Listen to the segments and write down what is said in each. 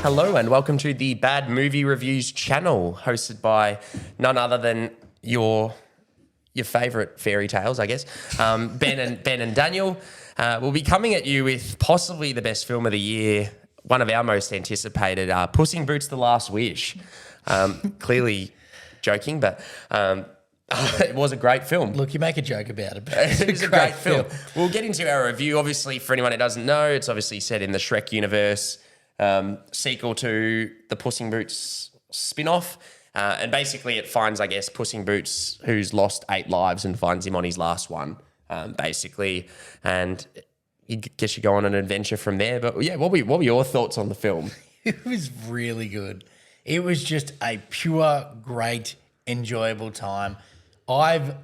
Hello and welcome to the Bad Movie Reviews channel, hosted by none other than your favourite fairy tales, I guess. Ben and Daniel will be coming at you with possibly the best film of the year, one of our most anticipated, Puss in Boots: The Last Wish. Clearly joking, but it was a great film. Look, you make a joke about it, but It was a great film. We'll get into our review. Obviously, for anyone who doesn't know, it's obviously set in the Shrek universe, sequel to the Puss in Boots spin-off. And basically it finds, I guess, Puss in Boots, who's lost 8 lives, and finds him on his last one, basically. And you guess you go on an adventure from there. But yeah, what were your thoughts on the film? It was really good. It was just a pure, great, enjoyable time. I've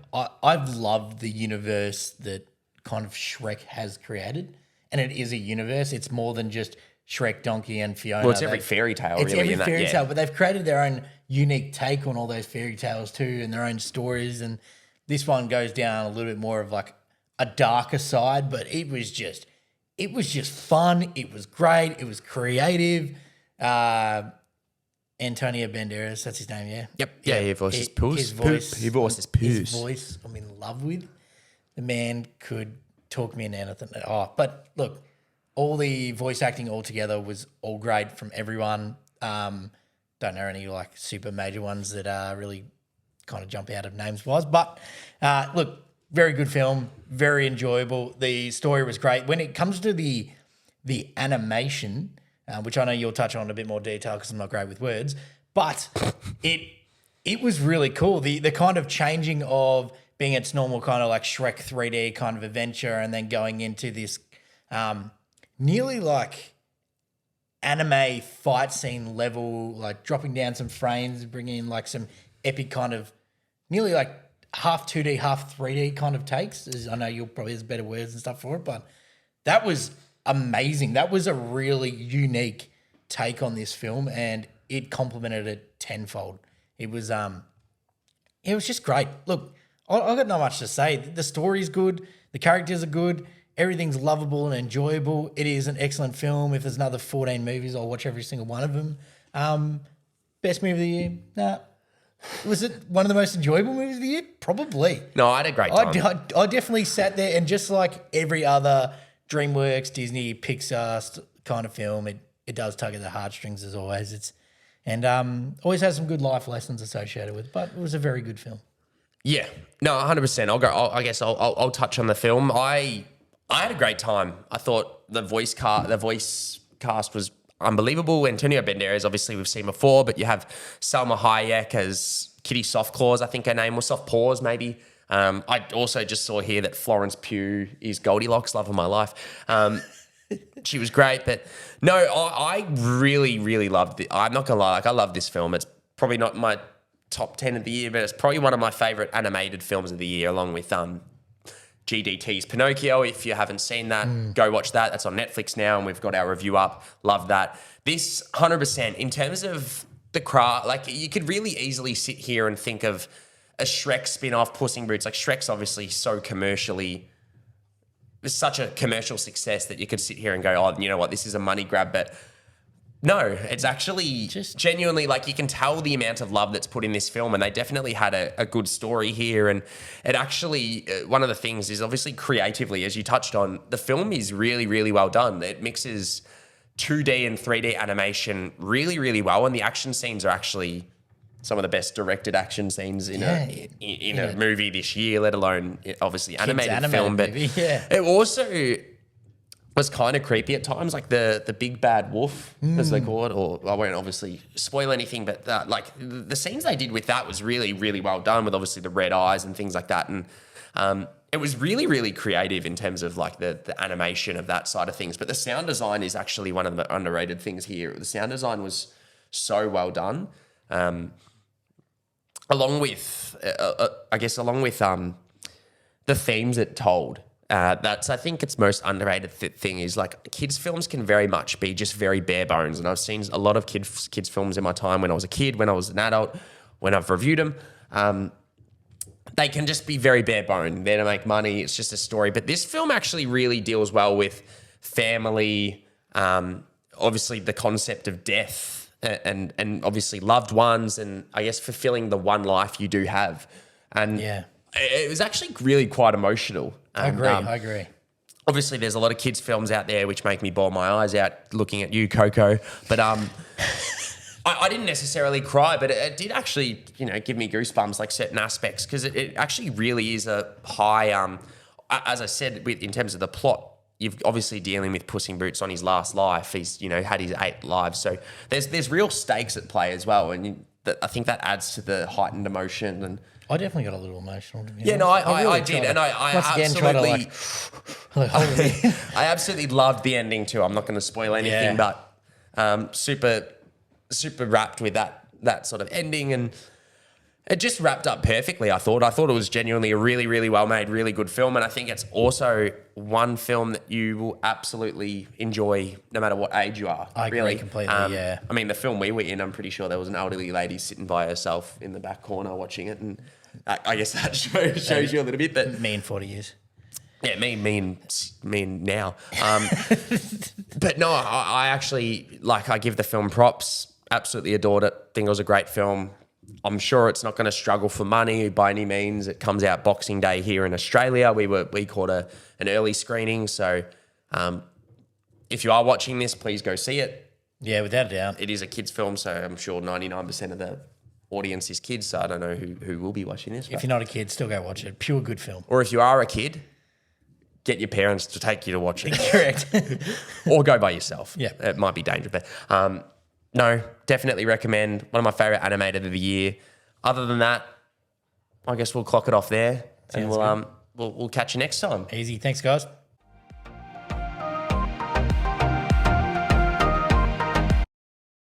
loved the universe that kind of Shrek has created, and it is a universe. It's more than just Shrek, Donkey, and Fiona. Well, it's every fairy tale, it's really. Every fairy tale, but they've created their own unique take on all those fairy tales too, and their own stories. And this one goes down a little bit more of like a darker side, but it was just fun. It was great. It was creative. Antonio Banderas, that's his name, yeah? Yep. Yeah, he voices Puss. His voice. He voices Puss. His voice, I'm in love with. The man could talk me into anything. Oh, but look, all the voice acting all together was all great from everyone. Don't know any like super major ones that really kind of jump out of names-wise. But look, very good film, very enjoyable. The story was great. When it comes to the animation, which I know you'll touch on in a bit more detail because I'm not great with words, but it was really cool. The kind of changing of being its normal kind of like Shrek 3D kind of adventure, and then going into this nearly like anime fight scene level, like dropping down some frames, bringing in like some epic kind of nearly like half 2D, half 3D kind of takes. I know you'll probably have better words and stuff for it, but that was amazing. That was a really unique take on this film, and it complemented it tenfold. It was just great. Look, I've got not much to say. The story's good. The characters are good. Everything's lovable and enjoyable. It is an excellent film. If there's another 14 movies, I'll watch every single one of them. Best movie of the year? Nah. Was it one of the most enjoyable movies of the year? Probably. No, I had a great time. I definitely sat there, and just like every other Dreamworks, Disney, Pixar kind of film, it does tug at the heartstrings as always. Always has some good life lessons associated with it, but it was a very good film. Yeah, no, 100%. I guess I'll touch on the film. I had a great time. I thought the voice cast was unbelievable. Antonio Banderas, obviously we've seen before, but you have Salma Hayek as Kitty Softclaws, I think her name was, Soft Paws maybe. I also just saw here that Florence Pugh is Goldilocks, love of my life. She was great, but no, I really, really loved it. I'm not gonna lie, I love this film. It's probably not my top 10 of the year, but it's probably one of my favorite animated films of the year, along with GDT's Pinocchio. If you haven't seen that, go watch that. That's on Netflix now, and we've got our review up. Love that. This 100%, in terms of the craft, like you could really easily sit here and think of a Shrek spin-off, Puss in Boots. Like Shrek's obviously so commercially, it's such a commercial success that you could sit here and go, oh, you know what, this is a money grab. But no, it's actually just genuinely, like, you can tell the amount of love that's put in this film, and they definitely had a good story here. And it actually, one of the things is obviously creatively, as you touched on, the film is really, really well done. It mixes 2D and 3D animation really, really well, and the action scenes are actually some of the best directed action scenes in a movie this year, let alone obviously animated film. But it also was kind of creepy at times, like the big bad wolf, as they call it. Or I won't obviously spoil anything, but like the scenes they did with that was really, really well done, with obviously the red eyes and things like that. And it was really, really creative in terms of like the animation of that side of things. But the sound design is actually one of the underrated things here. The sound design was so well done. Along with the themes it told. That's, I think, its most underrated thing is, like, kids' films can very much be just very bare bones. And I've seen a lot of kids' films in my time when I was a kid, when I was an adult, when I've reviewed them. They can just be very bare bone. They're to make money. It's just a story. But this film actually really deals well with family, obviously the concept of death and obviously loved ones and I guess fulfilling the one life you do have. And it was actually really quite emotional. I And, agree. obviously there's a lot of kids films out there which make me bawl my eyes out looking at you, Coco. But I didn't necessarily cry, but it did actually, give me goosebumps, like certain aspects, because it actually really is a high, as I said, in terms of the plot, you've obviously dealing with Puss in Boots on his last life. He's, had his 8 lives. So there's real stakes at play as well. And I think that adds to the heightened emotion. And I definitely got a little emotional. I did. And I absolutely, I absolutely loved the ending too. I'm not going to spoil anything, but super wrapped with that sort of ending, and it just wrapped up perfectly. I thought it was genuinely a really, really well made, really good film, and I think it's also one film that you will absolutely enjoy no matter what age you are. I agree completely. I mean, the film we were in, I'm pretty sure there was an elderly lady sitting by herself in the back corner watching it, and I guess that shows you a little bit. But me in 40 years. Yeah, me now. But no, I actually I give the film props. Absolutely adored it. Think it was a great film. I'm sure it's not going to struggle for money by any means. It comes out Boxing Day here in Australia. We caught an early screening. So if you are watching this, please go see it. Yeah, without a doubt. It is a kids' film, so I'm sure 99% of the audience is kids. So I don't know who will be watching this. If you're not a kid, still go watch it. Pure good film. Or if you are a kid, get your parents to take you to watch it. Correct. Or go by yourself. Yeah. It might be dangerous, but no, definitely recommend. One of my favourite animated of the year. Other than that, I guess we'll clock it off there. Sounds and we'll catch you next time. Easy. Thanks, guys.